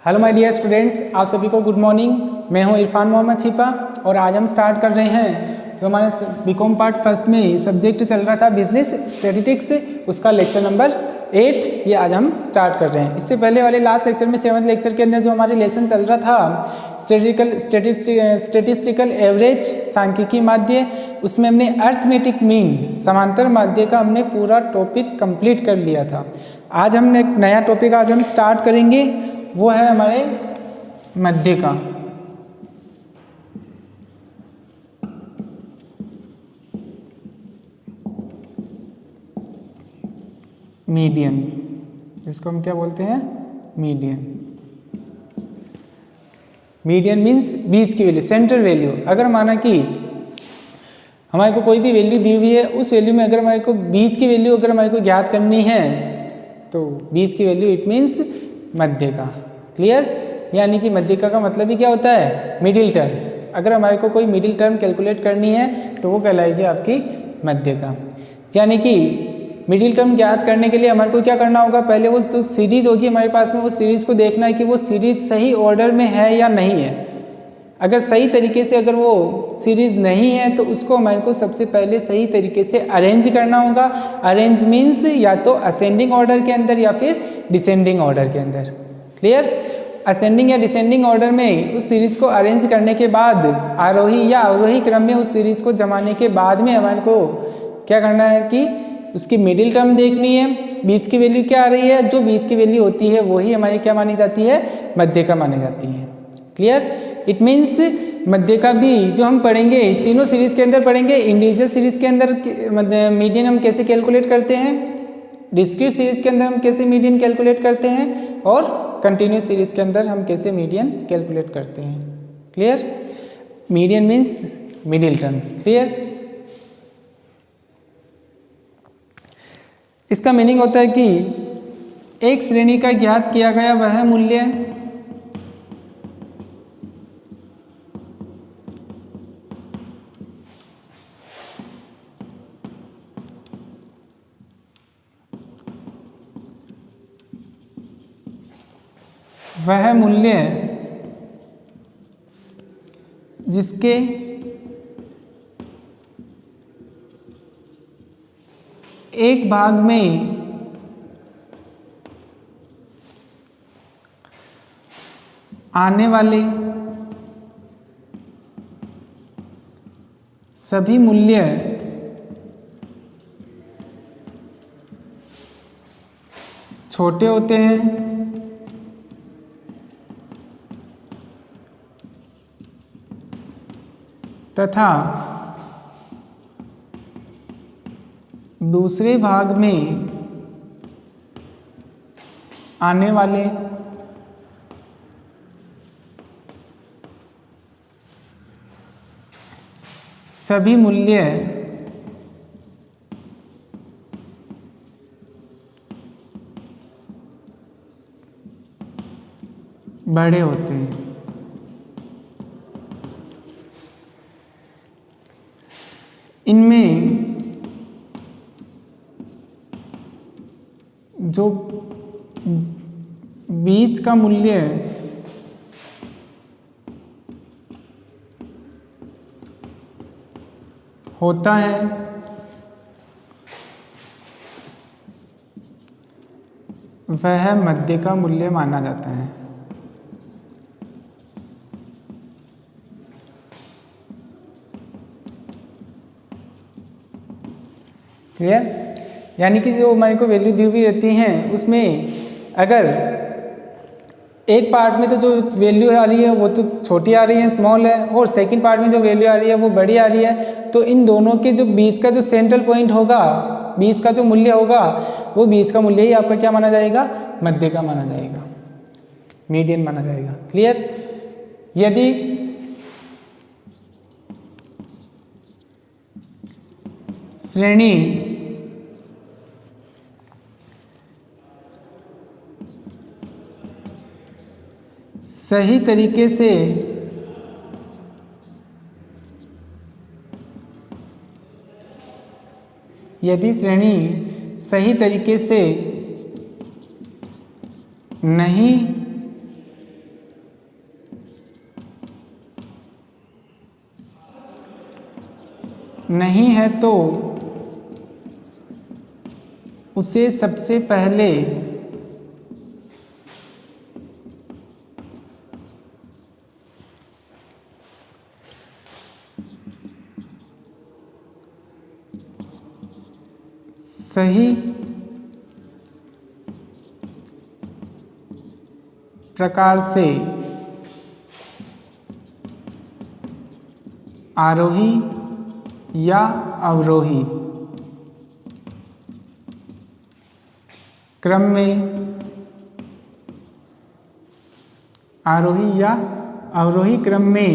Hello my dear students, आप सभी को गुड मॉर्निंग। मैं हूं इरफान मोहम्मद छिपा और आज हम स्टार्ट कर रहे हैं जो हमारे बीकॉम पार्ट फर्स्ट में सब्जेक्ट चल रहा था बिजनेस स्टैटिस्टिक्स, उसका लेक्चर नंबर 8 ये आज हम स्टार्ट कर रहे हैं। इससे पहले वाले लास्ट लेक्चर में 7th लेक्चर के अंदर जो हमारे लेसन चल रहा था स्टेटिस्टिकल एवरेज सांख्यिकी माध्य, उसमें हमने अर्थमेटिक मीन समांतर माध्य का हमने पूरा टॉपिक कंप्लीट कर लिया था। आज हमने एक नया टॉपिक आज हम स्टार्ट करेंगे, वो है हमारे मध्य का। मीडियन, इसको हम क्या बोलते हैं? मीडियन। मीडियन मीन्स बीच की वैल्यू, सेंट्रल वैल्यू। अगर माना कि हमारे को कोई भी वैल्यू दी हुई है, उस वैल्यू में अगर हमारे को बीच की वैल्यू अगर हमारे को ज्ञात करनी है तो बीच की वैल्यू इट मीन्स मध्य का। क्लियर? यानी कि मध्यिका का मतलब ही क्या होता है? Middle term. अगर हमारे को कोई मिडिल टर्म कैलकुलेट करनी है तो वो कहलाएगी आपकी मध्यिका। यानी कि मिडिल टर्म ज्ञात करने के लिए हमारे को क्या करना होगा? पहले वो जो सीरीज होगी हमारे पास में, वो सीरीज को देखना है कि वो सीरीज सही ऑर्डर में है या नहीं है। अगर सही तरीके से अगर वो सीरीज नहीं है तो उसको हमारे को सबसे पहले सही तरीके से अरेंज करना होगा। अरेंज मीन्स या तो असेंडिंग ऑर्डर के अंदर या फिर डिसेंडिंग ऑर्डर के अंदर। क्लियर? असेंडिंग या डिसेंडिंग ऑर्डर में उस सीरीज को अरेंज करने के बाद आरोही या अवरोही क्रम में उस सीरीज को जमाने के बाद में हमारे को क्या करना है कि उसकी मिडिल टर्म देखनी है। बीच की वैल्यू क्या आ रही है? जो बीच की वैल्यू होती है वही हमारी क्या मानी जाती है? मध्यिका मानी जाती है। क्लियर? इट मीन्स मध्यिका भी जो हम पढ़ेंगे तीनों सीरीज के अंदर पढ़ेंगे। इंडिविजुअल सीरीज के अंदर मीडियन हम कैसे कैलकुलेट करते हैं, डिस्क्रीट सीरीज के अंदर हम कैसे मीडियन कैलकुलेट करते हैं, और कंटिन्यूस सीरीज के अंदर हम कैसे मीडियन कैलकुलेट करते हैं। Clear? Median means middle term. Clear? इसका मीनिंग होता है कि एक श्रेणी का ज्ञात किया गया वह मूल्य जिसके एक भाग में आने वाले सभी मूल्य छोटे होते हैं तथा दूसरे भाग में आने वाले सभी मूल्य बड़े होते हैं। इनमें जो बीच का मूल्य होता है वह मध्य का मूल्य माना जाता है। क्लियर? यानी कि जो हमारे को वैल्यू दी हुई रहती हैं उसमें अगर एक पार्ट में तो जो वैल्यू आ रही है वो तो छोटी आ रही है, स्मॉल है, और सेकंड पार्ट में जो वैल्यू आ रही है वो बड़ी आ रही है, तो इन दोनों के जो बीच का जो सेंट्रल पॉइंट होगा, बीच का जो मूल्य होगा, वो बीच का मूल्य ही आपका क्या माना जाएगा? मध्य का माना जाएगा, मीडियन माना जाएगा। क्लियर? यदि श्रेणी सही तरीके से यदि श्रेणी सही तरीके से नहीं नहीं है तो उसे सबसे पहले सही प्रकार से आरोही या अवरोही क्रम में आरोही या अवरोही क्रम में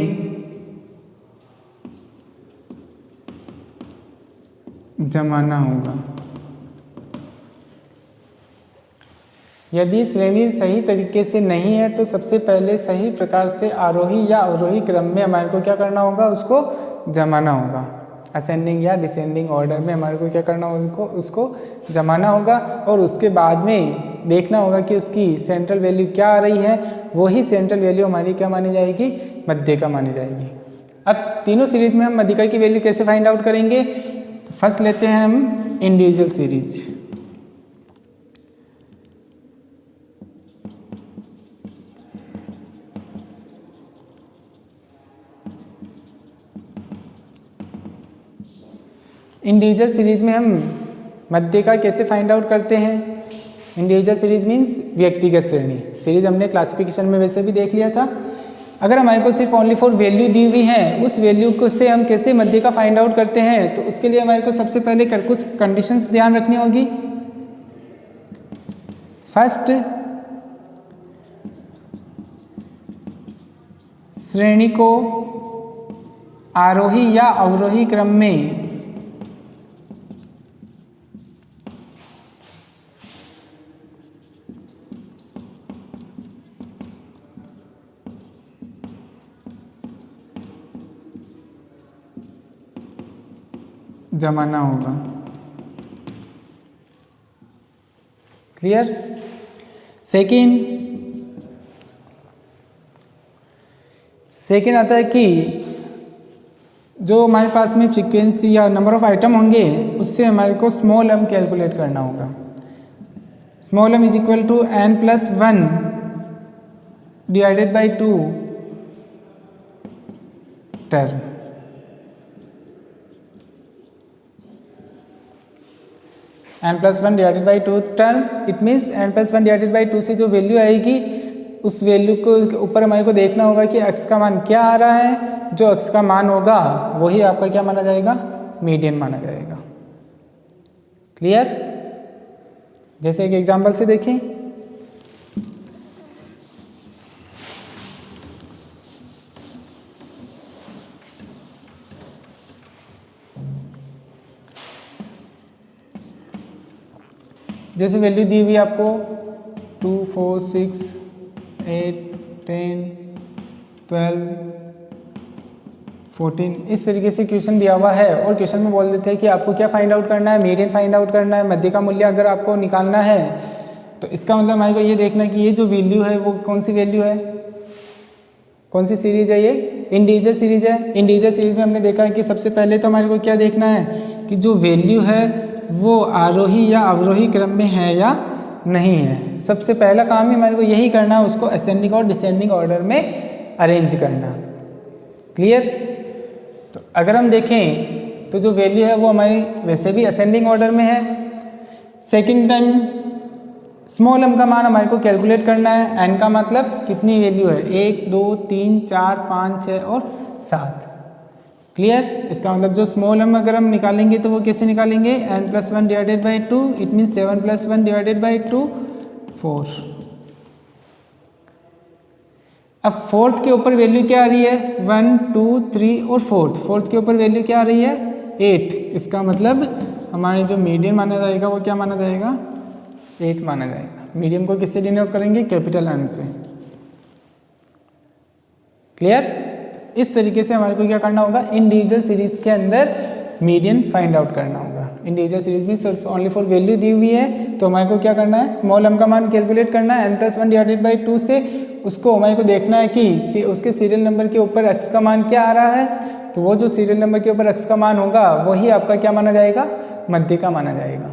जमाना होगा। यदि श्रेणी सही तरीके से नहीं है तो सबसे पहले सही प्रकार से आरोही या अवरोही क्रम में हमारे को क्या करना होगा, उसको जमाना होगा। असेंडिंग या डिसेंडिंग ऑर्डर में हमारे को क्या करना होगा, उसको जमाना होगा और उसके बाद में देखना होगा कि उसकी सेंट्रल वैल्यू क्या आ रही है, वही सेंट्रल वैल्यू हमारी क्या मानी जाएगी, मध्यिका मानी जाएगी। अब तीनों सीरीज में हम मध्यिका की वैल्यू कैसे फाइंड आउट करेंगे, तो फर्स्ट लेते हैं हम इंडिविजुअल सीरीज। इंडिविजुअल सीरीज में हम मध्यिका कैसे फाइंड आउट करते हैं। इंडिविजुअल सीरीज मीन्स व्यक्तिगत श्रेणी। सीरीज हमने क्लासिफिकेशन में वैसे भी देख लिया था। अगर हमारे को सिर्फ ओनली फॉर वैल्यू दी हुई है, उस वैल्यू को से हम कैसे मध्यिका फाइंड आउट करते हैं, तो उसके लिए हमारे को सबसे पहले कुछ कंडीशंस ध्यान रखनी होगी। फर्स्ट, श्रेणी को आरोही या अवरोही क्रम में जमाना होगा। क्लियर। सेकेंड आता है कि जो हमारे पास में फ्रीक्वेंसी या नंबर ऑफ आइटम होंगे उससे हमारे को स्मॉल m कैलकुलेट करना होगा। Small m is equal to n+1 divided by 2 term. n+1 divided by 2 term, it means n+1 divided by 2 से जो वैल्यू आएगी उस वैल्यू को ऊपर हमारे को देखना होगा कि x का मान क्या आ रहा है। जो x का मान होगा वही आपका क्या माना जाएगा, मीडियन माना जाएगा। क्लियर। जैसे एक एग्जांपल से देखें, जैसे वैल्यू दी हुई आपको 2, 4, 6, 8, 10, 12, 14 इस तरीके से क्वेश्चन दिया हुआ है और क्वेश्चन में बोल देते हैं कि आपको क्या फाइंड आउट करना है, मीडियन फाइंड आउट करना है, मध्य मूल्य अगर आपको निकालना है तो इसका मतलब हमारे को ये देखना है कि ये जो वैल्यू है वो कौन सी वैल्यू है, कौन सी सीरीज है, ये इंडिविजुअल सीरीज है। इंडिविजुअल सीरीज में हमने देखा है कि सबसे पहले तो हमारे को क्या देखना है कि जो वैल्यू है वो आरोही या अवरोही क्रम में है या नहीं है। सबसे पहला काम ही हमारे को यही करना है, उसको असेंडिंग और डिसेंडिंग ऑर्डर में अरेंज करना। क्लियर। तो अगर हम देखें तो जो वैल्यू है वो हमारी वैसे भी असेंडिंग ऑर्डर में है। सेकंड टाइम स्मॉल m का मान हमारे को कैलकुलेट करना है। n का मतलब कितनी वैल्यू है, 1, 2, 3, 4, 5, 6 और 7। क्लियर। इसका मतलब जो स्मॉल m अगर हम निकालेंगे तो वो कैसे निकालेंगे, n+1 divided by 2, it means 7+1 divided by 2, 4। अब फोर्थ के ऊपर वैल्यू क्या आ रही है, 1, 2, 3 और फोर्थ के ऊपर वैल्यू क्या आ रही है, 8। इसका मतलब हमारे जो मीडियन माना जाएगा वो क्या माना जाएगा, 8 माना जाएगा। मीडियम को किससे डिनोट करेंगे, कैपिटल M से। क्लियर। इस तरीके से हमारे को क्या करना होगा, इंडिविजुअल सीरीज के अंदर मीडियन फाइंड आउट करना होगा। इंडिविजुअल सीरीज में सिर्फ ओनली फॉर वैल्यू दी हुई है तो हमारे को क्या करना है, स्मॉल m का मान कैलकुलेट करना है n+1 डिवाइडेड बाई 2 से। उसको हमारे को देखना है कि उसके सीरियल नंबर के ऊपर x का मान क्या आ रहा है तो वो जो सीरियल नंबर के ऊपर x का मान होगा वही आपका क्या माना जाएगा, मध्य का माना जाएगा।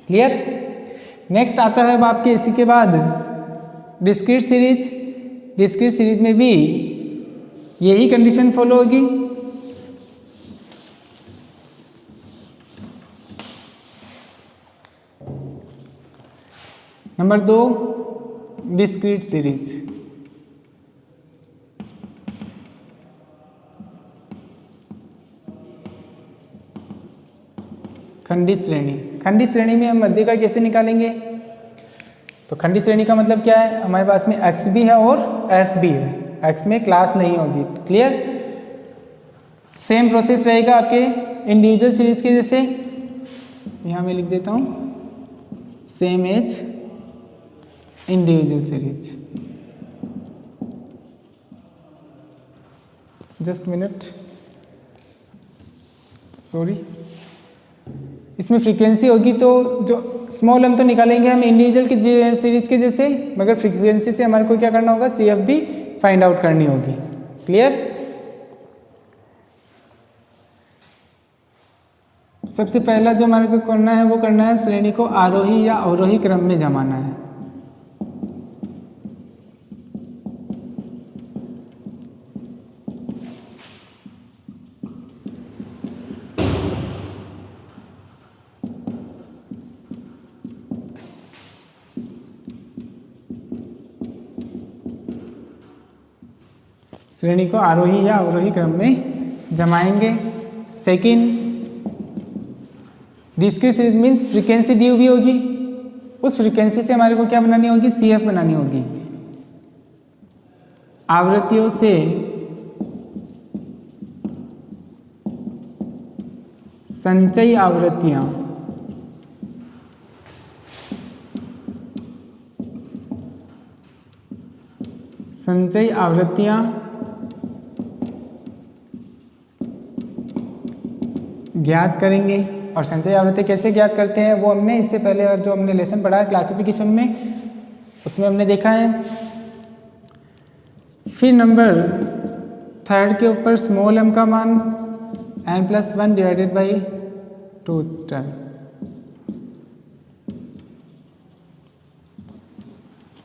क्लियर। नेक्स्ट आता है अब आपके इसी के बाद डिस्क्रीट सीरीज। डिस्क्रीट सीरीज में भी यही कंडीशन फॉलो होगी। Number 2 discrete series. खंडित श्रेणी। खंडित श्रेणी में हम मध्य का कैसे निकालेंगे? तो खंडित श्रेणी का मतलब क्या है, हमारे पास में x भी है और f भी है, x में क्लास नहीं होगी। क्लियर। सेम प्रोसेस रहेगा आपके इंडिविजुअल सीरीज के जैसे, यहाँ मैं लिख देता हूँ same as individual series. Just minute, sorry. इसमें फ्रीक्वेंसी होगी तो जो स्मॉल m तो निकालेंगे हम इंडिविजुअल की सीरीज के जैसे, मगर फ्रीक्वेंसी से हमारे को क्या करना होगा, CF भी फाइंड आउट करनी होगी। क्लियर। सबसे पहला जो हमारे को करना है वो करना है श्रेणी को आरोही या अवरोही क्रम में जमाना है। श्रेणी को आरोही या अवरोही क्रम में जमाएंगे। Second, discrete series means frequency दी हुई होगी, उस फ्रीक्वेंसी से हमारे को क्या बनानी होगी, CF बनानी होगी। आवृत्तियों से संचयी आवृत्तियां ज्ञात करेंगे। और संचयी आवृत्ति कैसे ज्ञात करते हैं वो हमने इससे पहले और जो हमने लेसन पढ़ा है क्लासिफिकेशन में, उसमें हमने देखा है। फिर नंबर 3 के ऊपर स्मॉल m का मान n+1 डिवाइडेड बाई 2 टर्म।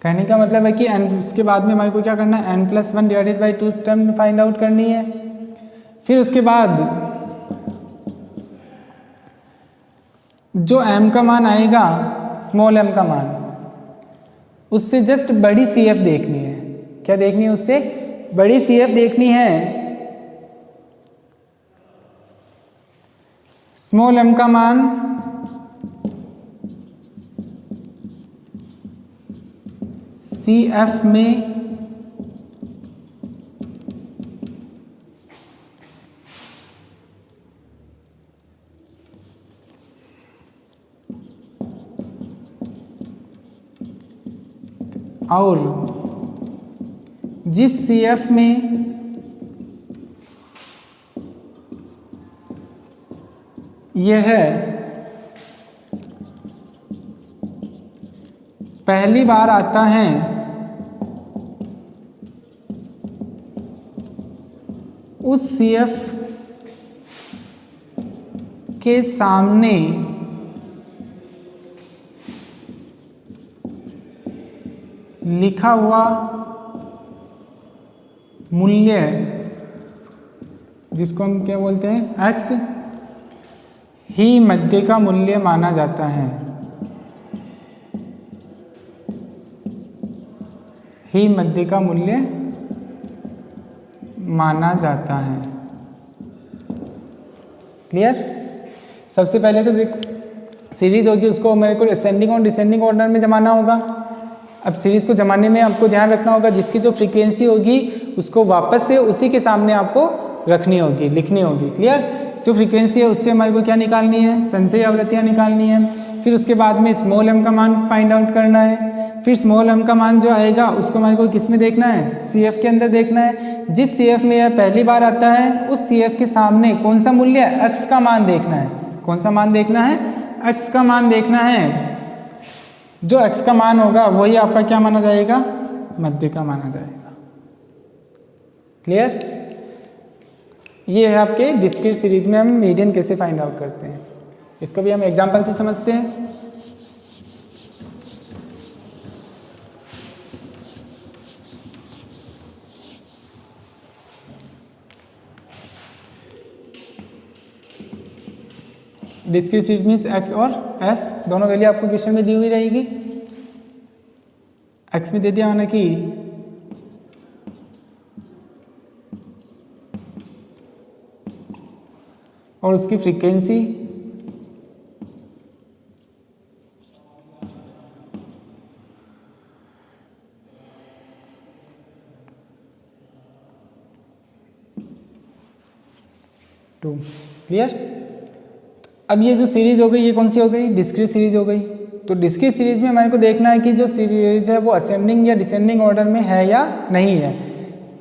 कहने का मतलब है कि उसके बाद में हमारे को क्या करना है, n+1 divided by 2 term find out करनी है। फिर उसके बाद जो m का मान आएगा, स्मॉल m का मान, उससे जस्ट बड़ी CF देखनी है। क्या देखनी है, उससे बड़ी CF देखनी है। स्मॉल m का मान CF में और जिस CF में यह पहली बार आता है, उस CF के सामने लिखा हुआ मूल्य, जिसको हम क्या बोलते हैं, x, ही मध्य का मूल्य माना जाता है। ही मध्य का मूल्य माना जाता है। क्लियर। सबसे पहले तो देख सीरीज होगी, उसको मेरे को असेंडिंग और डिसेंडिंग ऑर्डर में जमाना होगा। अब सीरीज को जमाने में आपको ध्यान रखना होगा, जिसकी जो फ्रीक्वेंसी होगी उसको वापस से उसी के सामने आपको रखनी होगी, लिखनी होगी। क्लियर। जो फ्रीक्वेंसी है उससे हमारे को क्या निकालनी है, संचयी आवृत्तियाँ निकालनी है। फिर उसके बाद में स्मॉल m का मान फाइंड आउट करना है। फिर स्मॉल m का मान जो आएगा उसको हमारे को किस में देखना है, CF के अंदर देखना है। जिस CF में यह पहली बार आता है उस CF के सामने कौन सा मूल्य है, x का मान देखना है। कौन सा मान देखना है, x का मान देखना है। जो x का मान होगा वही आपका क्या माना जाएगा, मध्य का माना जाएगा। क्लियर। ये है आपके डिस्क्रीट सीरीज में हम मीडियन कैसे फाइंड आउट करते हैं। इसको भी हम एग्जांपल से समझते हैं। डिस्क्रीट सीरीज मीन्स एक्स और एफ दोनों वैल्यू आपको क्वेश्चन में दी हुई रहेगी। एक्स में दे दिया माना कि और उसकी फ्रीक्वेंसी टू। क्लियर। अब ये जो सीरीज हो गई ये कौन सी हो गई, डिस्क्रीट सीरीज हो गई। तो डिस्क्रीट सीरीज में हमारे को देखना है कि जो सीरीज है वो असेंडिंग या डिसेंडिंग ऑर्डर में है या नहीं है।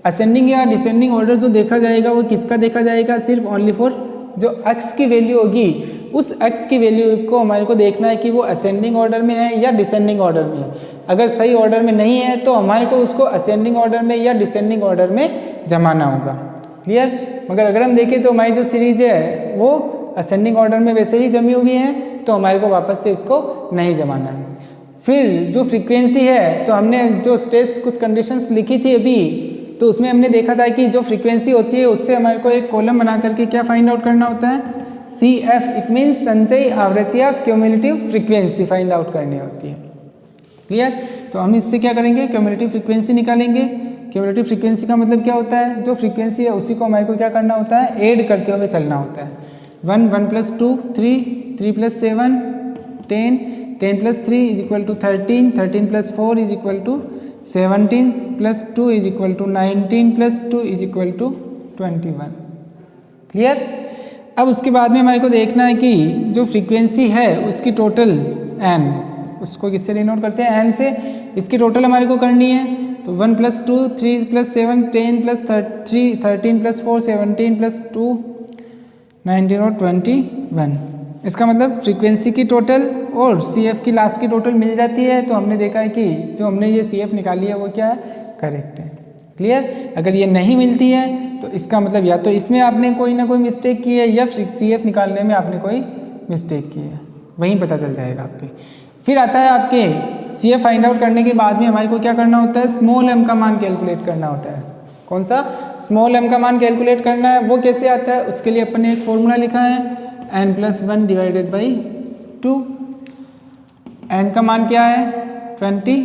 असेंडिंग या डिसेंडिंग ऑर्डर जो देखा जाएगा वो किसका देखा जाएगा, सिर्फ ओनली फॉर जो x की वैल्यू होगी उस x की वैल्यू को हमारे को देखना है कि वो असेंडिंग ऑर्डर में है या डिसेंडिंग ऑर्डर में है। अगर सही ऑर्डर में नहीं है तो हमारे को उसको असेंडिंग ऑर्डर में या डिसेंडिंग ऑर्डर में जमाना होगा। क्लियर। मगर अगर हम देखें तो हमारी जो सीरीज है वो असेंडिंग ऑर्डर में वैसे ही जमी हुई है तो हमारे को वापस से इसको नहीं जमाना है। फिर जो फ्रीक्वेंसी है तो हमने जो स्टेप्स कुछ कंडीशंस लिखी थी अभी, तो उसमें हमने देखा था कि जो फ्रीक्वेंसी होती है उससे हमारे को एक कॉलम बना करके क्या फाइंड आउट करना होता है, CF इट मीन्स संचयी आवृत्तियाँ क्यूमुलेटिव फ्रीक्वेंसी फाइंड आउट करनी होती है। क्लियर। तो हम इससे क्या करेंगे, क्यूमुलेटिव फ्रीक्वेंसी निकालेंगे। क्यूमुलेटिव फ्रीक्वेंसी का मतलब क्या होता है, जो फ्रीक्वेंसी है उसी को हमारे को क्या करना होता है, ऐड करते हुए चलना होता है। 1 1 + 2 3 3 + 7 10 10 + 3 = 13 13 + 4 = 17 + 2 = 19 + 2 = 21। क्लियर। अब उसके बाद में हमारे को देखना है कि जो फ्रीक्वेंसी है उसकी टोटल n, उसको किससे डिनोट करते हैं, n से। इसकी टोटल हमारे को करनी है तो 1 + 2 3 + 7 10 + 3 13 + 4 17 + 2 19 और 21। इसका मतलब फ्रीक्वेंसी की टोटल और CF की लास्ट की टोटल मिल जाती है। तो हमने देखा है कि जो हमने ये CF निकाली है वो क्या है, करेक्ट है। क्लियर। अगर ये नहीं मिलती है तो इसका मतलब या तो इसमें आपने कोई ना कोई मिस्टेक की है या CF निकालने में आपने कोई मिस्टेक की है, वहीं पता चल जाएगा आपके। फिर आता है आपके CF फाइंड आउट करने के बाद में हमारे को क्या करना होता है, स्मॉल m का मान कैलकुलेट करना होता है। कौन सा, स्मॉल m का मान कैलकुलेट करना है। वो कैसे आता है, उसके लिए अपन ने एक फॉर्मूला लिखा है n + 1 / 2। n का मान क्या है, 21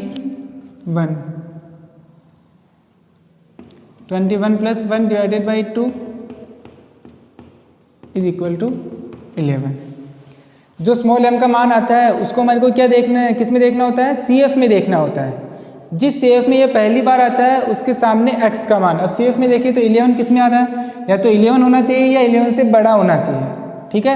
21 + 1 / 2 = 11। जो स्मॉल m का मान आता है उसको हमारे को क्या देखना है, किस में देखना होता है, CF में देखना होता है। जिस CF में ये पहली बार आता है उसके सामने x का मान। अब CF में देखिए तो 11 किस में आ रहा है, या तो 11 होना चाहिए या 11 से बड़ा होना चाहिए। ठीक है।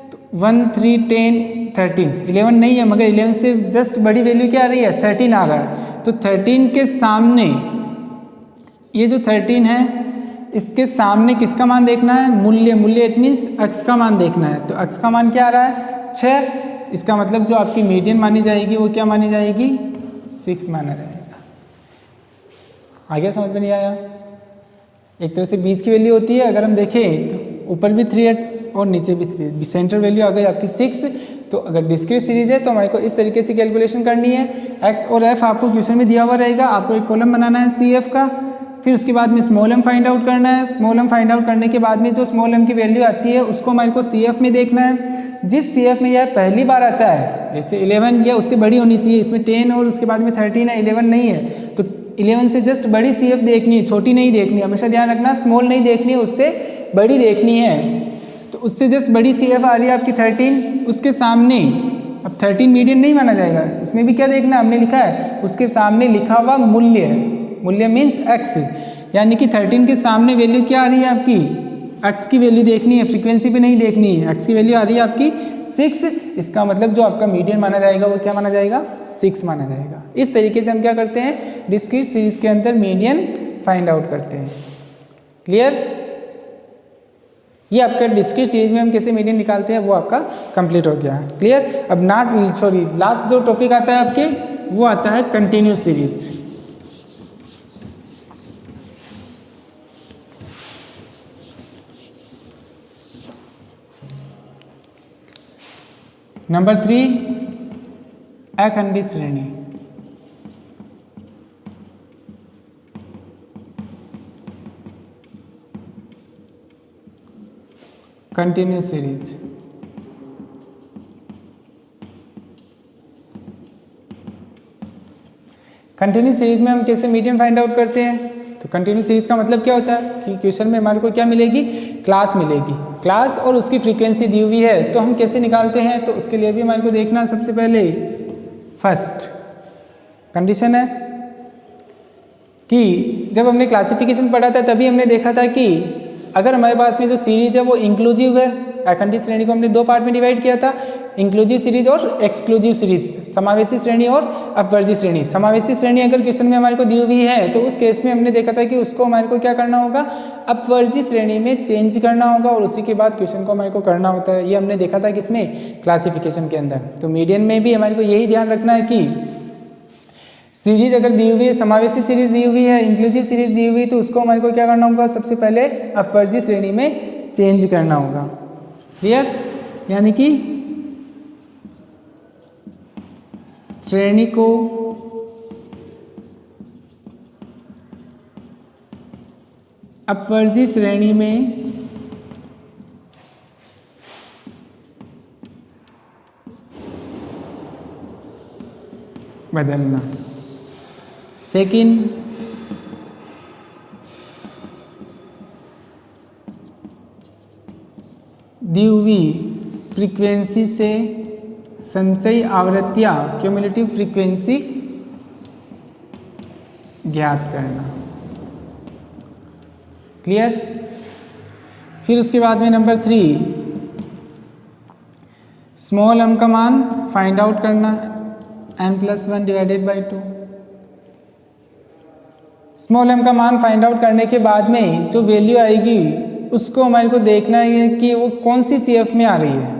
तो 1 3 10 13 11 नहीं है, मगर 11 से जस्ट बड़ी वैल्यू क्या आ रही है, 13 आ रहा है। तो 13 के सामने ये जो 13 है इसके सामने किसका मान देखना है, मूल्य इट मीन्स x का मान देखना है। तो x का मान क्या आ रहा है, 6। इसका मतलब जो आपकी मीडियन मानी जाएगी वो क्या मानी जाएगी, 6 माना जाएगा। आगे समझ में नहीं आया। एक तरह से बीच की वैल्यू होती है, अगर हम देखें तो ऊपर भी 3 है और नीचे भी 3 है। सेंटर वैल्यू आ गई आपकी 6। तो अगर डिस्क्रीट सीरीज है तो हमारे को इस तरीके से कैलकुलेशन करनी है। x और f आपको क्वेश्चन में दिया हुआ रहेगा, आपको एक कॉलम बनाना है CF का। फिर उसके बाद में स्मॉल m फाइंड आउट करना है। स्मॉल m फाइंड आउट करने के बाद में जो स्मॉल m की वैल्यू आती है उसको हमारे को CF में देखना है। जिस CF में यह पहली बार आता है, जैसे 11 या उससे बड़ी होनी चाहिए, इसमें 10 और उसके बाद में 13 है, 11 नहीं है, तो 11 से जस्ट बड़ी CF देखनी है, छोटी नहीं देखनी है। हमेशा ध्यान रखना, स्मॉल नहीं देखनी है, उससे बड़ी देखनी है। तो उससे जस्ट बड़ी CF आ रही है आपकी 13, उसके सामने अब 13 मीडियन नहीं माना जाएगा, उसमें भी क्या देखना है, हमने लिखा है उसके सामने लिखा हुआ मूल्य मीन्स x, यानी कि 13 के सामने वैल्यू क्या आ रही है आपकी, x की वैल्यू देखनी है, फ्रीक्वेंसी पे नहीं देखनी है। x की वैल्यू आ रही है आपकी 6। इसका मतलब जो आपका मीडियन माना जाएगा वो क्या माना जाएगा, 6 माना जाएगा। इस तरीके से हम क्या करते हैं, डिस्क्रीट सीरीज के अंदर मीडियन फाइंड आउट करते हैं। क्लियर। ये आपका डिस्क्रीट सीरीज में हम कैसे मीडियन निकालते हैं वो आपका कंप्लीट हो गया। क्लियर। अब लास्ट जो टॉपिक आता है आपके वो आता है कंटिन्यूस सीरीज। नंबर 3 अखंडित श्रेणी। Continuous series. कंटिन्यूस सीरीज में हम कैसे मीडियन फाइंड आउट करते हैं? तो कंटिन्यूस सीरीज का मतलब क्या होता है कि क्वेश्चन में हमारे को क्या मिलेगी? क्लास मिलेगी। क्लास और उसकी फ्रीक्वेंसी दी हुई है, तो हम कैसे निकालते हैं? तो उसके लिए भी हमारे को देखना सबसे पहले फर्स्ट कंडीशन है कि जब हमने क्लासिफिकेशन पढ़ा था तभी हमने देखा था कि अगर हमारे पास में जो सीरीज है वो इंक्लूसिव है, अखंडित श्रेणी को हमने दो पार्ट में डिवाइड किया था, इंक्लूसिव सीरीज और एक्सक्लूसिव सीरीज, समावेशी श्रेणी और अपवर्जी श्रेणी। समावेशी श्रेणी अगर क्वेश्चन में हमारे को दी हुई है तो उस केस में हमने देखा था कि उसको हमारे को क्या करना होगा? अपवर्जी श्रेणी में चेंज करना होगा और उसी के बाद क्वेश्चन को हमारे को करना होता है। ये हमने देखा था किसमें? क्लासिफिकेशन के अंदर। तो मीडियन में भी हमारे को यही ध्यान रखना है कि सीरीज अगर दी हुई है, समावेशी सीरीज दी हुई है, इंक्लूसिव सीरीज दी हुई है, तो उसको हमारे को क्या करना होगा? सबसे पहले अपवर्जी श्रेणी में चेंज करना होगा। क्लियर? यानी कि श्रेणी को अपवर्जी श्रेणी में बदलना। सेकंड, दी हुई फ्रीक्वेंसी से संचयी आवृत्तियां, क्यूमुलेटिव फ्रीक्वेंसी ज्ञात करना। क्लियर? फिर उसके बाद में नंबर 3 स्मॉल m का मान फाइंड आउट करना, n+1 divided by 2। Small m का मान फाइंड आउट करने के बाद में जो वैल्यू आएगी उसको हमारे को देखना है कि वो कौन सी CF में आ रही है।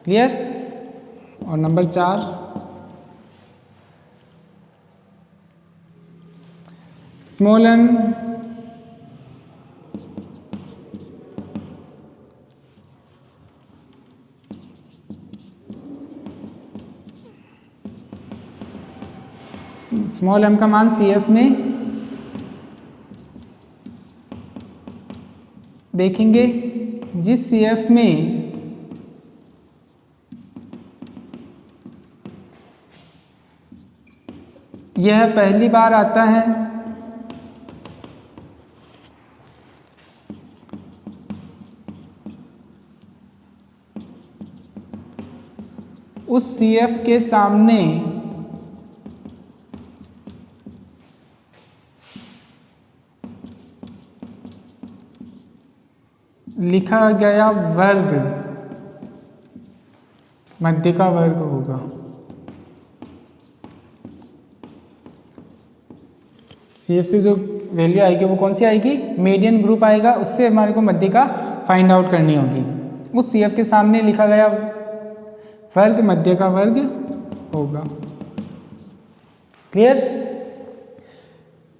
क्लियर? और number 4 small m small m का मान CF में देखेंगे जिस CF में यह पहली बार आता है उस CF के सामने लिखा गया वर्ग मध्य का वर्ग होगा। CF से जो वैल्यू आएगी वो कौन सी आएगी? मीडियन ग्रुप आएगा, उससे हमारे को मध्य का फाइंड आउट करनी होगी। उस CF के सामने लिखा गया वर्ग मध्य का वर्ग होगा। क्लियर?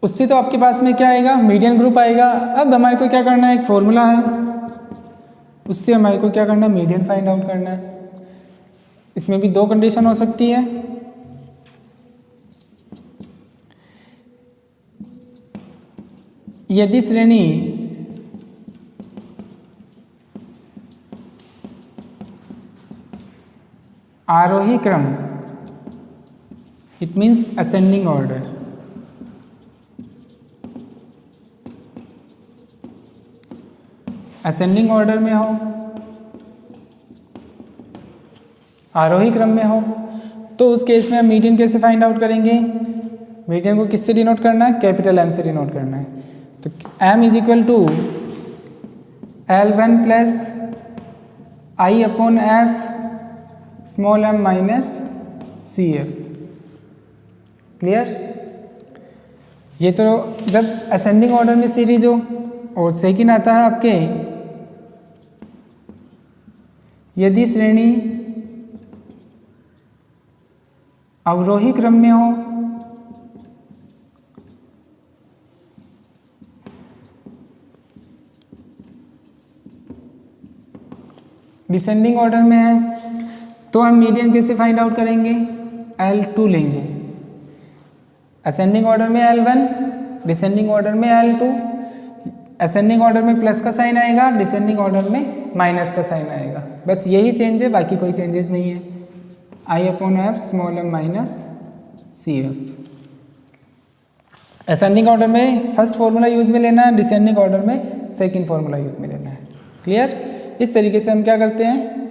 उससे तो आपके पास में क्या आएगा? मीडियन ग्रुप आएगा। अब हमारे को क्या करना है? एक फॉर्मूला है, उससे हमारे को क्या करना है? मीडियन फाइंड आउट करना है। इसमें भी दो कंडीशन हो सकती है। यदि श्रेणी आरोही क्रम, it means ascending order, ascending order में हो, आरोही क्रम में हो, तो उस केस में हम मीडियन कैसे फाइंड आउट करेंगे? मीडियन को किससे डिनोट करना है? कैपिटल M से डिनोट करना है। तो M is equal to L1 plus I/F small m minus CF। Clear? ये तो जब असेंडिंग ऑर्डर में सीरीज हो। और सेकंड आता है आपके यदि श्रेणी अवरोही क्रम में हो डिसेंडिंग ऑर्डर में है तो हम मीडियन कैसे फाइंड आउट करेंगे, L2 लेंगे। असेंडिंग ऑर्डर में L1, डिसेंडिंग ऑर्डर में L2। असेंडिंग ऑर्डर में प्लस का साइन आएगा, डिसेंडिंग ऑर्डर में माइनस का साइन आएगा। बस यही चेंज है, बाकी कोई चेंजेस नहीं है। I/F small m minus CF। Ascending order में फर्स्ट फॉर्मूला यूज में लेना है, डिसेंडिंग ऑर्डर में सेकंड फॉर्मूला यूज में लेना है। क्लियर। इस तरीके से हम क्या करते हैं,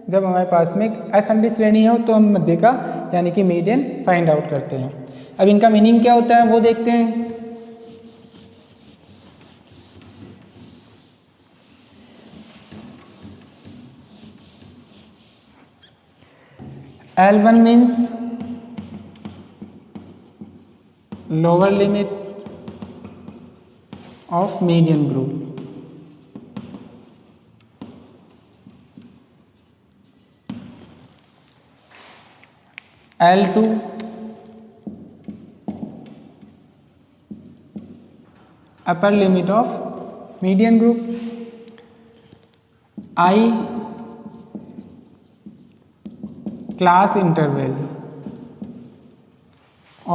जब हमारे पास में एक अखंडित श्रेणी हो तो हम मध्य का यानी कि मीडियन फाइंड आउट करते हैं। अब इनका मीनिंग क्या होता है वो देखते हैं। L1 means lower limit of median group. L2 upper limit of median group। I class interval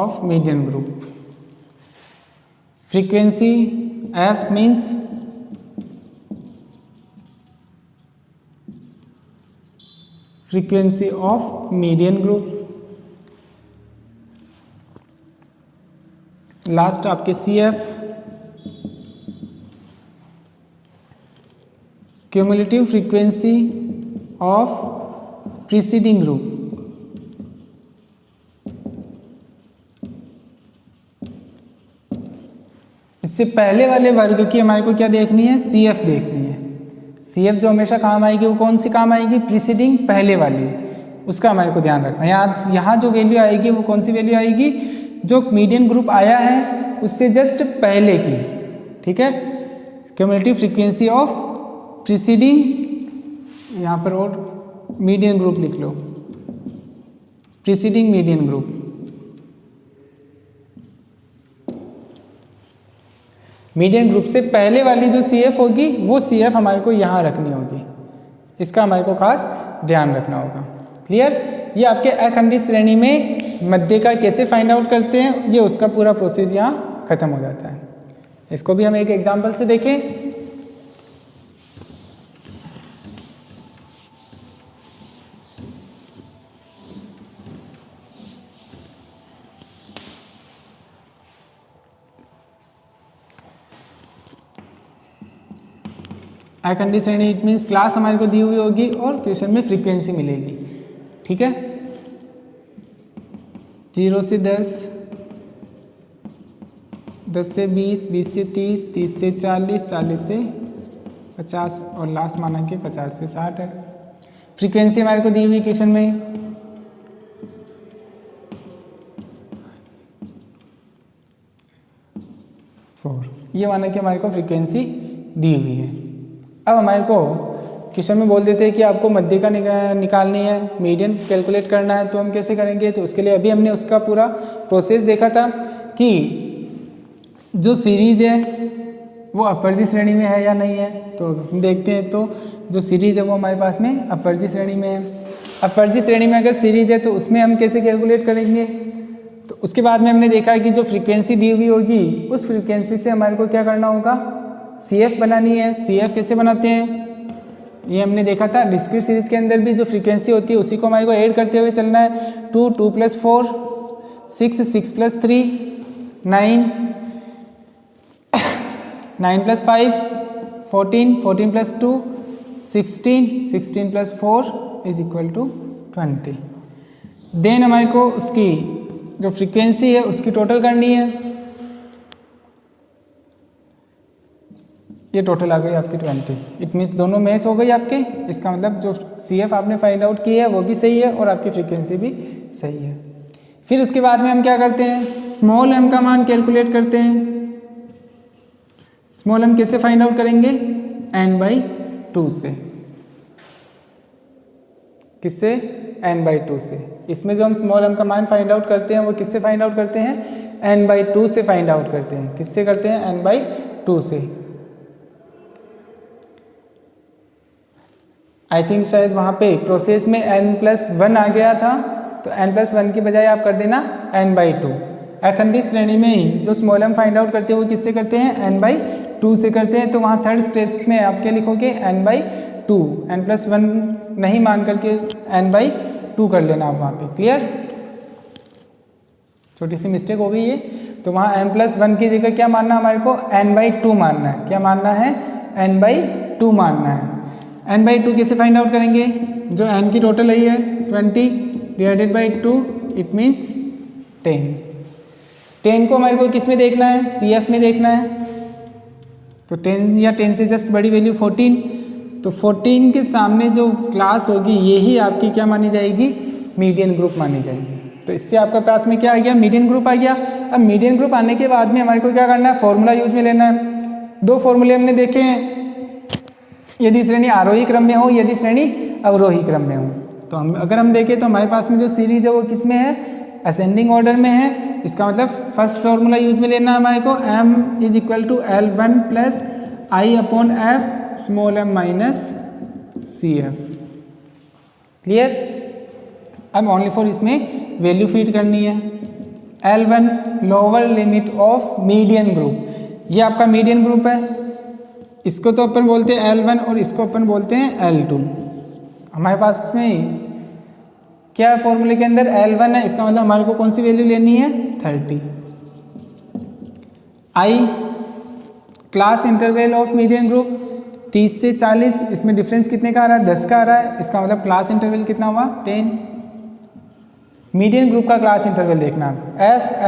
of median group। frequency F means frequency of median group। Last आपके CF cumulative frequency of preceding group. इससे पहले वाले वर्ग की हमारे को क्या देखनी है, CF देखनी है। CF जो हमेशा काम आएगी वो कौन सी काम आएगी, प्रीसीडिंग पहले वाली, उसका हमारे को ध्यान रखना है। यहाँ जो वैल्यू आएगी वो कौन सी वैल्यू आएगी, जो मीडियन ग्रुप आया है उससे जस्ट पहले की। ठीक है, क्यूमुलेटिव फ्रीक्वेंसी ऑफ प्रीसीडिंग, यहाँ पर और मीडियन ग्रुप लिख लो, preceding median group. Median group से पहले वाली जो CF होगी वो CF हमारे को यहाँ रखनी होगी, इसका हमारे को खास ध्यान रखना होगा। क्लियर। ये आपके अखंडित श्रेणी में मध्य का कैसे फाइंड आउट करते हैं, ये उसका पूरा प्रोसेस यहाँ खत्म हो जाता है। इसको भी हम एक एग्जांपल से देखें। अखंडित श्रेणी इट मीन्स क्लास हमारे को दी हुई होगी और क्वेश्चन में फ्रीक्वेंसी मिलेगी। ठीक है, 0 से 10, 10 से 20, 20 से 30, 30 से 40, 40 से 50 और लास्ट माना कि 50 से 60 है। फ्रीक्वेंसी हमारे को दी हुई क्वेश्चन में ये माना कि हमारे को फ्रीक्वेंसी दी हुई है। अब हमारे को क्वेश्चन में बोल देते हैं कि आपको मध्य का निकालनी है, मीडियन कैलकुलेट करना है, तो हम कैसे करेंगे। तो उसके लिए अभी हमने उसका पूरा प्रोसेस देखा था कि जो सीरीज है वो अपवर्जी श्रेणी में है या नहीं है। तो हम देखते हैं, तो जो सीरीज है वो हमारे पास में अपवर्जी श्रेणी में है। अपवर्जी श्रेणी में अगर सीरीज है तो उसमें हम कैसे कैलकुलेट करेंगे। तो उसके बाद में हमने देखा कि जो फ्रीक्वेंसी दी हुई होगी उस फ्रीक्वेंसी से हमारे को क्या करना होगा, CF बनानी है। CF कैसे बनाते हैं ये हमने देखा था। डिस्क्रीट सीरीज के अंदर भी जो फ्रीक्वेंसी होती है उसी को हमारे को ऐड करते हुए चलना है। 2, 2 + 4, 6, 6 + 3, 9, 9 + 5, 14, 14 + 2, 16, 16 + 4 = 20। देन हमारे को उसकी जो फ्रीक्वेंसी है उसकी टोटल करनी है। ये टोटल आ गई आपकी 20। इट मीन्स दोनों मैच हो गई आपके। इसका मतलब जो CF आपने फाइंड आउट की है वो भी सही है और आपकी फ्रीक्वेंसी भी सही है। फिर उसके बाद में हम क्या करते हैं, स्मॉल m का मान कैलकुलेट करते हैं। स्मॉल m कैसे फाइंड आउट करेंगे, n/2 से। किससे, n/2 से। इसमें जो हम स्मॉल m का मान फाइंड आउट करते हैं वो किससे फाइंड आउट करते हैं, n/2 से फाइंड आउट करते हैं। किससे करते हैं, n/2 से। आई थिंक शायद वहाँ पे प्रोसेस में n+1 आ गया था, तो n+1 की बजाय आप कर देना n/2। अखंडित श्रेणी में ही जो स्मॉल m फाइंड आउट करते हैं वो किससे करते हैं, n/2 से करते हैं। तो वहाँ थर्ड स्टेप में आप क्या लिखोगे, n/2, n+1 नहीं मान करके n/2 कर लेना आप वहाँ पे। क्लियर, छोटी सी मिस्टेक हो गई है। तो वहाँ n+1 की जगह क्या मानना हमारे को, n/2 मानना है। क्या मानना है, n/2 मानना है। n/2 कैसे फाइंड आउट करेंगे, जो n की टोटल आई है 20 डिवाइडेड बाई 2, इट मीन्स 10। 10 को हमारे को किस में देखना है, CF में देखना है। तो 10 या 10 से जस्ट बड़ी वैल्यू 14, तो 14 के सामने जो क्लास होगी यही आपकी क्या मानी जाएगी, मीडियन ग्रुप मानी जाएगी। तो इससे आपका पास में क्या आ गया, मीडियन ग्रुप आ गया। अब मीडियन ग्रुप आने के बाद में हमारे को क्या करना है, फॉर्मूला यूज में लेना है। दो फॉर्मूले हमने देखे हैं, यदि श्रेणी आरोही क्रम में हो, यदि श्रेणी अवरोही क्रम में हो। तो अगर हम देखें तो हमारे पास में जो सीरीज है वो किस में है, असेंडिंग ऑर्डर में है। इसका मतलब फर्स्ट फॉर्मूला यूज में लेना है हमारे को, m = L1 + I/f small m - CF। Clear, अब ओनली फॉर इसमें वैल्यू फीड करनी है। L1 lower limit of median group, ये आपका मीडियन ग्रुप है। इसको तो अपन बोलते हैं L1 और इसको अपन बोलते हैं L2। हमारे पास इसमें क्या है, फॉर्मूले के अंदर L1 है, इसका मतलब हमारे को कौन सी वैल्यू लेनी है, 30। I class interval of median group 30 से 40, इसमें डिफरेंस कितने का आ रहा है, 10 का आ रहा है। इसका मतलब क्लास इंटरवल कितना हुआ, 10। मीडियन ग्रुप का क्लास इंटरवल देखना।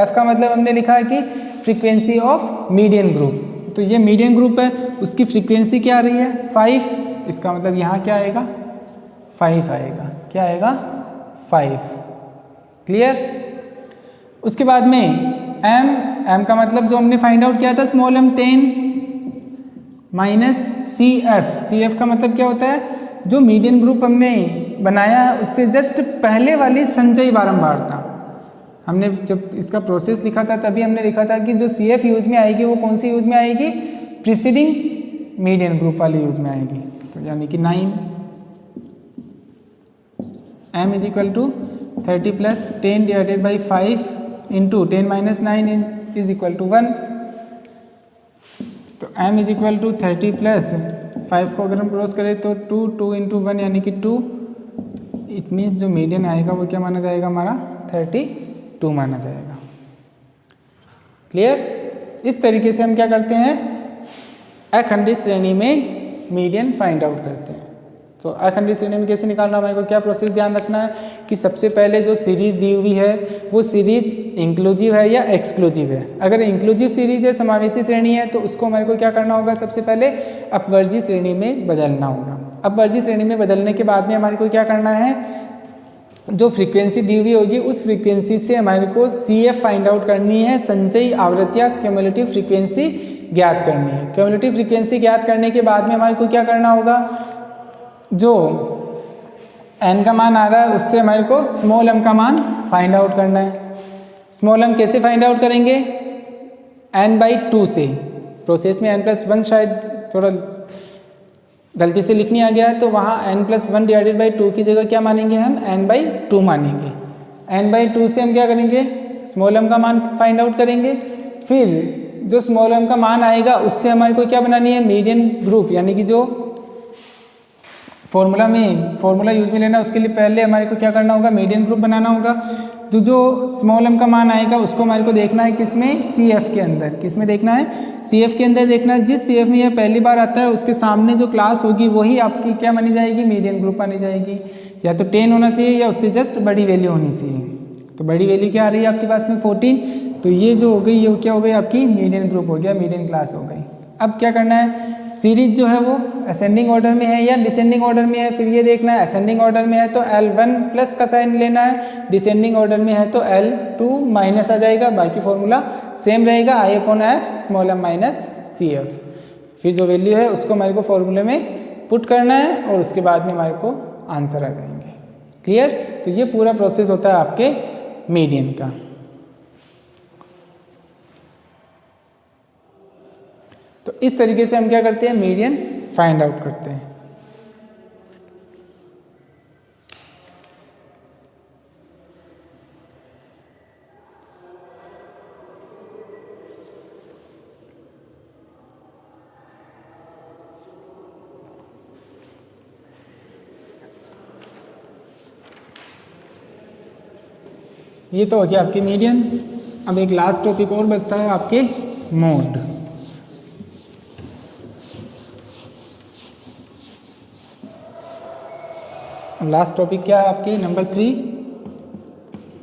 F का मतलब हमने लिखा है कि फ्रीक्वेंसी ऑफ मीडियन ग्रुप। तो ये मीडियन ग्रुप है, उसकी फ्रीक्वेंसी क्या आ रही है, 5। इसका मतलब यहाँ क्या आएगा, 5 आएगा। क्या आएगा, 5। क्लियर, उसके बाद में m का मतलब जो हमने फाइंड आउट किया था स्मॉल m 10 - CF का मतलब क्या होता है, जो मीडियन ग्रुप हमने बनाया है उससे जस्ट पहले वाली संचयी बारंबारता। हमने जब इसका प्रोसेस लिखा था तभी हमने लिखा था कि जो CF यूज में आएगी वो कौन सी यूज में आएगी, प्रीसीडिंग मीडियन ग्रुप वाली यूज में आएगी। तो यानी कि 9, m = 30 + 10 डिवाइडेड बाई 5 इंटू 10 - 9 = 1। तो m = 30 + 5 को अगर हम क्रॉस करें तो 2 × 1 यानी कि 2। इट मीन्स जो मीडियन आएगा वो क्या माना जाएगा, हमारा 32 माना जाएगा। क्लियर, इस तरीके से हम क्या करते हैं, अखंडित श्रेणी में मीडियन फाइंड आउट करते हैं। तो अखंडित श्रेणी में कैसे निकालना, हमारे को क्या प्रोसेस ध्यान रखना है कि सबसे पहले जो सीरीज दी हुई है वो सीरीज इंक्लूसिव है या एक्सक्लूसिव है। अगर इंक्लूसिव सीरीज है, समावेशी श्रेणी है, तो उसको हमारे को क्या करना होगा, सबसे पहले अपवर्जी श्रेणी में बदलना होगा। अपवर्जी श्रेणी में बदलने के बाद में हमारे को क्या करना है, जो फ्रीक्वेंसी दी हुई होगी उस फ्रीक्वेंसी से हमारे को CF फाइंड आउट करनी है, संचयी आवृत्ति या क्यूमुलेटिव फ्रीक्वेंसी ज्ञात करनी है। क्यूमुलेटिव फ्रीक्वेंसी ज्ञात करने के बाद में हमारे को क्या करना होगा, जो n का मान आ रहा है उससे हमारे को स्मॉल m का मान फाइंड आउट करना है। स्मॉल m कैसे फाइंड आउट करेंगे, n/2 से। प्रोसेस में n+1 शायद थोड़ा गलती से लिखनी आ गया है, तो वहाँ n+1 डिवाइडेड बाई 2 की जगह क्या मानेंगे, हम n/2 मानेंगे। n/2 से हम क्या करेंगे, स्मॉल m का मान फाइंड आउट करेंगे। फिर जो स्मॉल m का मान आएगा उससे हमारे को क्या बनानी है, मीडियन ग्रुप, यानी कि जो फॉर्मूला यूज में लेना है उसके लिए पहले हमारे को क्या करना होगा, मीडियन ग्रुप बनाना होगा। जो स्मॉल m का मान आएगा उसको हमारे को देखना है किसमें, CF के अंदर। किसमें देखना है, CF के अंदर देखना है। जिस CF में यह पहली बार आता है उसके सामने जो क्लास होगी वही आपकी क्या मानी जाएगी, मीडियन ग्रुप मानी जाएगी। या तो 10 होना चाहिए या उससे जस्ट बड़ी वैल्यू होनी चाहिए। तो बड़ी वैल्यू क्या आ रही है आपके पास में, 14। तो ये जो हो गई, ये क्या हो गई आपकी, मीडियन ग्रुप हो गया, मीडियन क्लास हो गई। अब क्या करना है, सीरीज जो है वो असेंडिंग ऑर्डर में है या डिसेंडिंग ऑर्डर में है, फिर ये देखना है। असेंडिंग ऑर्डर में है तो L1 प्लस का साइन लेना है, डिसेंडिंग ऑर्डर में है तो L2 माइनस आ जाएगा। बाकी फॉर्मूला सेम रहेगा, I/f स्मॉल m - CF। फिर जो वैल्यू है उसको हमारे को फॉर्मूले में पुट करना है और उसके बाद में हमारे को आंसर आ जाएंगे। क्लियर, तो ये पूरा प्रोसेस होता है आपके मीडियन का। तो इस तरीके से हम क्या करते हैं, मीडियन फाइंड आउट करते हैं। ये तो हो गया आपके मीडियन। अब एक लास्ट टॉपिक और बचता है आपके मोड। लास्ट टॉपिक क्या है आपके नंबर 3,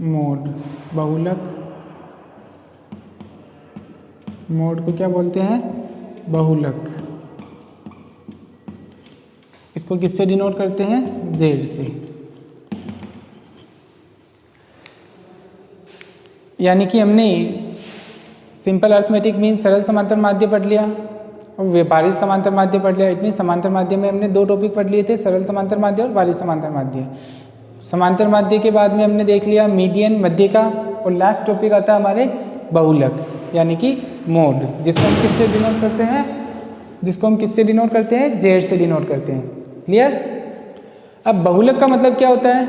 मोड, बहुलक। मोड को क्या बोलते हैं? बहुलक। इसको किससे डिनोट करते हैं? जेड से। यानी कि हमने सिंपल अर्थमेटिक मीन सरल समांतर माध्य पढ़ लिया और व्यापारिक समांतर माध्य पढ़ लिया। इतनी समांतर माध्य में हमने 2 टॉपिक पढ़ लिए थे, सरल समांतर माध्य और भारित समांतर माध्य। समांतर माध्य के बाद में हमने देख लिया मीडियन, मध्य का, और लास्ट टॉपिक आता है हमारे बहुलक यानी कि मोड, जिसको हम किससे डिनोट करते हैं? जिसको हम किससे डिनोट करते हैं? जेड से डिनोट करते हैं। क्लियर? अब बहुलक का मतलब क्या होता है?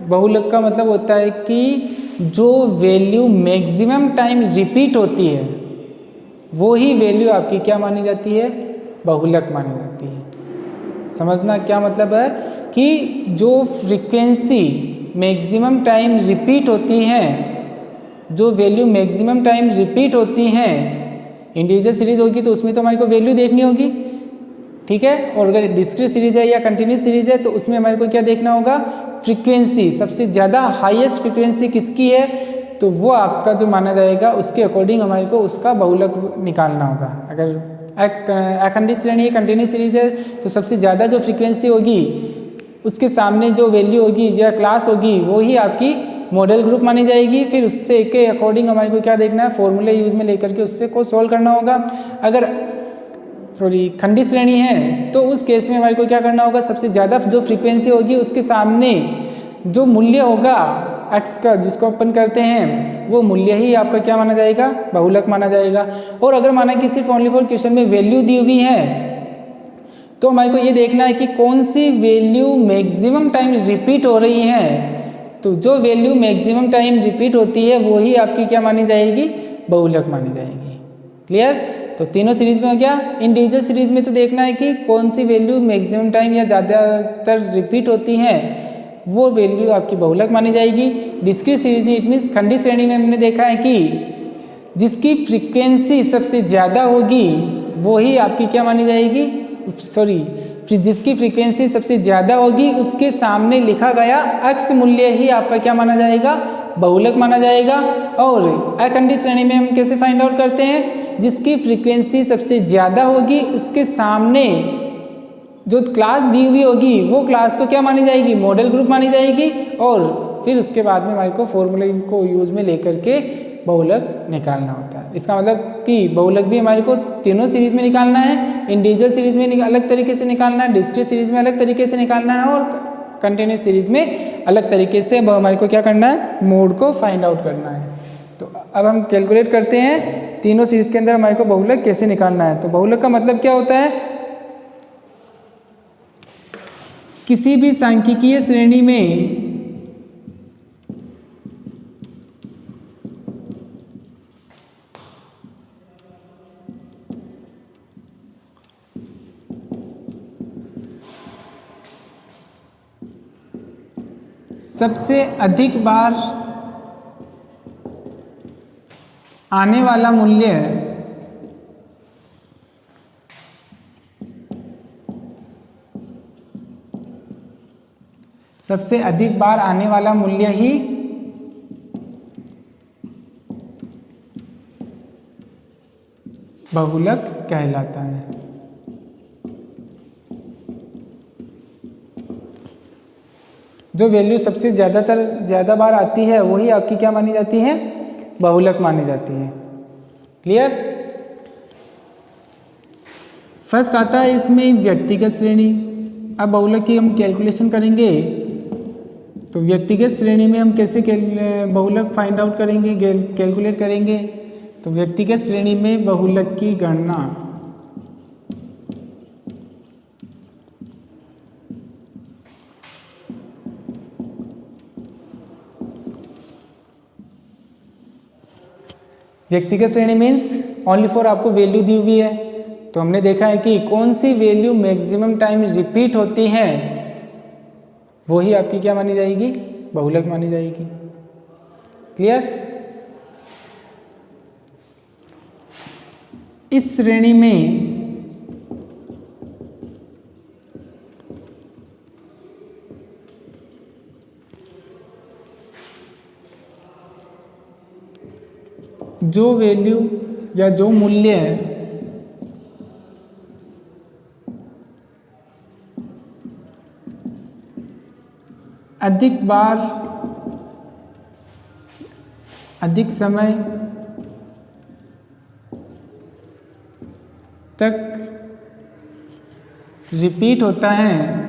बहुलक का मतलब होता है कि जो वैल्यू मैक्सिमम टाइम रिपीट होती है वो ही वैल्यू आपकी क्या मानी जाती है? बहुलक मानी जाती है। समझना क्या मतलब है कि जो फ्रीक्वेंसी मैक्सिमम टाइम रिपीट होती हैं, जो वैल्यू मैक्सिमम टाइम रिपीट होती हैं, इंटीजर सीरीज होगी तो उसमें तो हमारे को वैल्यू देखनी होगी, ठीक है। और अगर डिस्क्रीट सीरीज है या कंटिन्यूस सीरीज है तो उसमें हमारे को क्या देखना होगा? फ्रीक्वेंसी, सबसे ज़्यादा हाईएस्ट फ्रीक्वेंसी किसकी है तो वो आपका जो माना जाएगा उसके अकॉर्डिंग हमारे को उसका बहुलक निकालना होगा। अगर अखंडित श्रेणी कंटिन्यूस सीरीज है तो सबसे ज़्यादा जो फ्रीक्वेंसी होगी उसके सामने जो वैल्यू होगी या क्लास होगी वो ही आपकी मॉडल ग्रुप मानी जाएगी। फिर उससे के अकॉर्डिंग हमारे को क्या देखना है? फॉर्मूले यूज में लेकर के उससे को सॉल्व करना होगा। अगर खंडित श्रेणी है तो उस केस में हमारे को क्या करना होगा? सबसे ज़्यादा जो फ्रीक्वेंसी होगी उसके सामने जो मूल्य होगा एक्स का, जिसको अपन करते हैं, वो मूल्य ही आपका क्या माना जाएगा? बहुलक माना जाएगा। और अगर माना कि सिर्फ ओनली फॉर क्वेश्चन में वैल्यू दी हुई है तो हमारे को ये देखना है कि कौन सी वैल्यू मैक्सिमम टाइम रिपीट हो रही है। तो जो वैल्यू मैक्सिमम टाइम रिपीट होती है वो ही आपकी क्या मानी जाएगी? बहुलक मानी जाएगी। क्लियर? तो तीनों सीरीज में हो गया। इंटीजर सीरीज में तो देखना है कि कौन सी वैल्यू मैक्सिमम टाइम या ज़्यादातर रिपीट होती हैं, वो वैल्यू आपकी बहुलक मानी जाएगी। डिस्क्रीट सीरीज में इट मीन्स खंडित श्रेणी में हमने देखा है कि जिसकी फ्रीक्वेंसी सबसे ज़्यादा होगी वो ही आपकी क्या मानी जाएगी? जिसकी फ्रीक्वेंसी सबसे ज़्यादा होगी उसके सामने लिखा गया एक्स मूल्य ही आपका क्या माना जाएगा? बहुलक माना जाएगा। और अखंडित श्रेणी में हम कैसे फाइंड आउट करते हैं? जिसकी फ्रीक्वेंसी सबसे ज़्यादा होगी उसके सामने जो क्लास दी हुई होगी वो क्लास तो क्या मानी जाएगी? मॉडल ग्रुप मानी जाएगी। और फिर उसके बाद में हमारे को फॉर्मूले को यूज में लेकर के बहुलक निकालना होता है। इसका मतलब कि बहुलक भी हमारे को तीनों सीरीज में निकालना है। इंटीजर सीरीज में अलग तरीके से निकालना है, डिस्क्रीट सीरीज में अलग तरीके से निकालना है, और कंटिन्यूस सीरीज में अलग तरीके से हमारे को क्या करना है? मोड को फाइंड आउट करना है। तो अब हम कैलकुलेट करते हैं तीनों सीरीज के अंदर हमारे को बहुलक कैसे निकालना है। तो बहुलक का मतलब क्या होता है? किसी भी सांख्यिकीय श्रेणी में सबसे अधिक बार आने वाला मूल्य सबसे अधिक बार आने वाला मूल्य ही बहुलक कहलाता है। जो वैल्यू सबसे ज़्यादा बार आती है वही आपकी क्या मानी जाती है? बहुलक मानी जाती है। क्लियर? फर्स्ट आता है इसमें व्यक्तिगत श्रेणी। अब बहुलक की हम कैलकुलेशन करेंगे तो व्यक्तिगत श्रेणी में हम कैसे बहुलक फाइंड आउट करेंगे, कैलकुलेट करेंगे। तो व्यक्तिगत श्रेणी में बहुलक की गणना व्यक्तिगत श्रेणी मीन्स ओनली फॉर आपको वैल्यू दी हुई है। तो हमने देखा है कि कौन सी वैल्यू मैक्सिमम टाइम रिपीट होती है वही आपकी क्या मानी जाएगी? बहुलक मानी जाएगी। क्लियर। इस श्रेणी में जो वैल्यू या जो मूल्य अधिक बार अधिक समय तक रिपीट होता है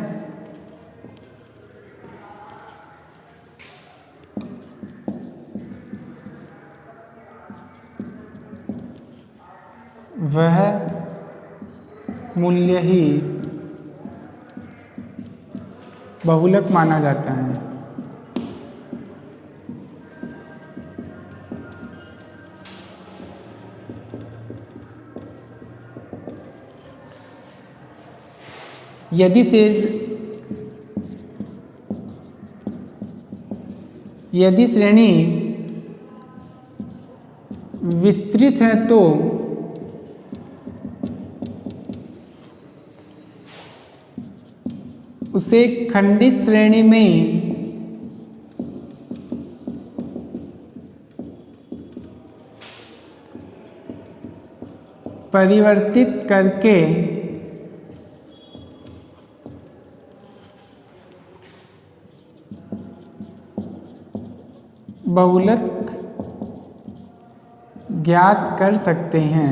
वह मूल्य ही बहुलक माना जाता है। यदि श्रेणी विस्तृत है तो उसे खंडित श्रेणी में परिवर्तित करके बहुलक ज्ञात कर सकते हैं।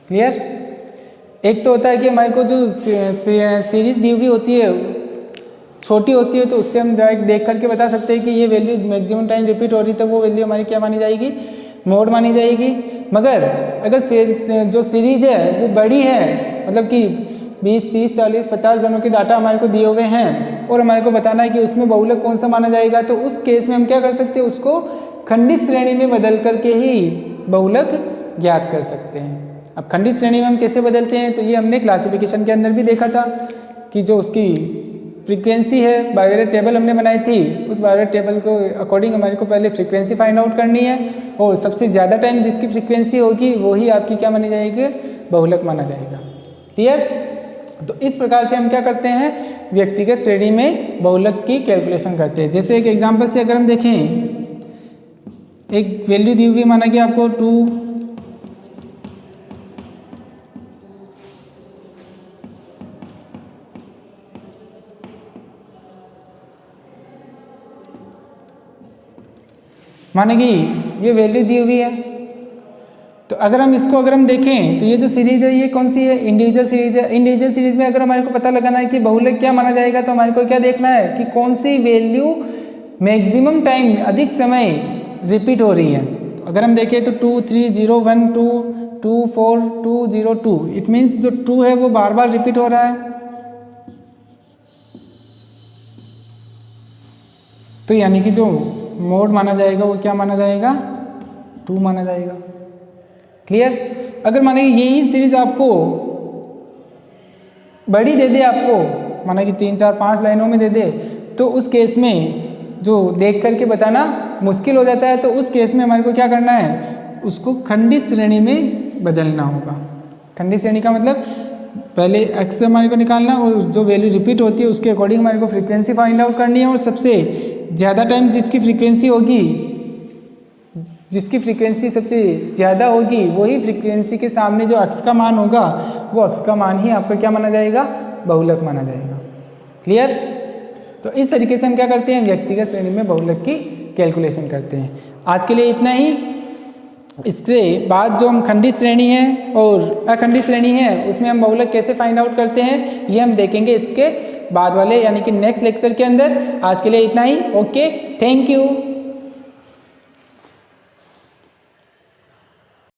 क्लियर। एक तो होता है कि हमारे को जो सीरीज दी हुई होती है छोटी होती है, तो उससे हम डायरेक्ट देख करके बता सकते हैं कि ये वैल्यू मैक्सिमम टाइम रिपीट हो रही है, तो वो वैल्यू हमारी क्या मानी जाएगी, मोड मानी जाएगी। मगर अगर जो सीरीज है वो बड़ी है, मतलब कि 20, 30, 40, 50 जनों के डाटा हमारे को दिए हुए हैं और हमारे को बताना है कि उसमें बहुलक कौन सा माना जाएगा, तो उस केस में हम क्या कर सकते हैं, उसको खंडित श्रेणी में बदल करके ही बहुलक ज्ञात कर सकते हैं। अब खंडित श्रेणी में हम कैसे बदलते हैं, तो ये हमने क्लासिफिकेशन के अंदर भी देखा था कि जो उसकी फ्रीक्वेंसी है, बायोरेट टेबल हमने बनाई थी, उस बायोरेट टेबल को अकॉर्डिंग हमारे को पहले फ्रीक्वेंसी फाइंड आउट करनी है और सबसे ज़्यादा टाइम जिसकी फ्रीक्वेंसी होगी वही आपकी क्या मानी जाएगी, बहुलक माना जाएगा। क्लियर। तो इस प्रकार से हम क्या करते हैं, व्यक्तिगत श्रेणी में बहुलक की कैलकुलेशन करते हैं। जैसे एक एग्जांपल से अगर हम देखें, एक वैल्यू दी हुई माना कि आपको 2 माने कि ये वैल्यू दी हुई है, तो अगर हम देखें तो ये जो सीरीज है ये कौन सी है, इंडिविजुअल सीरीज है। इंडिविजुअल सीरीज में अगर हमारे को पता लगाना है कि बहुलक क्या माना जाएगा, तो हमारे को क्या देखना है कि कौन सी वैल्यू मैक्सिमम टाइम अधिक समय रिपीट हो रही है। तो अगर हम देखें तो 2, 3, 0, 1, 2, 2, 4, 2, 0, 2, इट मीन्स जो 2 है वो बार बार रिपीट हो रहा है, तो यानी कि जो मोड माना जाएगा वो क्या माना जाएगा, 2 माना जाएगा। क्लियर। अगर माने यही सीरीज आपको बड़ी दे दे, आपको माना कि 3, 4, 5 लाइनों में दे दे, तो उस केस में जो देख करके बताना मुश्किल हो जाता है, तो उस केस में हमारे को क्या करना है, उसको खंडित श्रेणी में बदलना होगा। खंडित श्रेणी का मतलब पहले एक्स हमारे को निकालना और जो वैल्यू रिपीट होती है उसके अकॉर्डिंग हमारे को फ्रीक्वेंसी फाइंड आउट करनी है, और सबसे ज़्यादा टाइम जिसकी फ्रीक्वेंसी सबसे ज़्यादा होगी वही फ्रीक्वेंसी के सामने जो अक्स का मान होगा वो अक्स का मान ही आपका क्या माना जाएगा, बहुलक माना जाएगा। क्लियर। तो इस तरीके से हम क्या करते हैं, व्यक्तिगत श्रेणी में बहुलक की कैलकुलेशन करते हैं। आज के लिए इतना ही। इसके बाद जो हम खंडित श्रेणी है और अखंडित श्रेणी है उसमें हम बहुलक कैसे फाइंड आउट करते हैं ये हम देखेंगे इसके बाद वाले यानी कि नेक्स्ट लेक्चर के अंदर। आज के लिए इतना ही। Okay, thank you.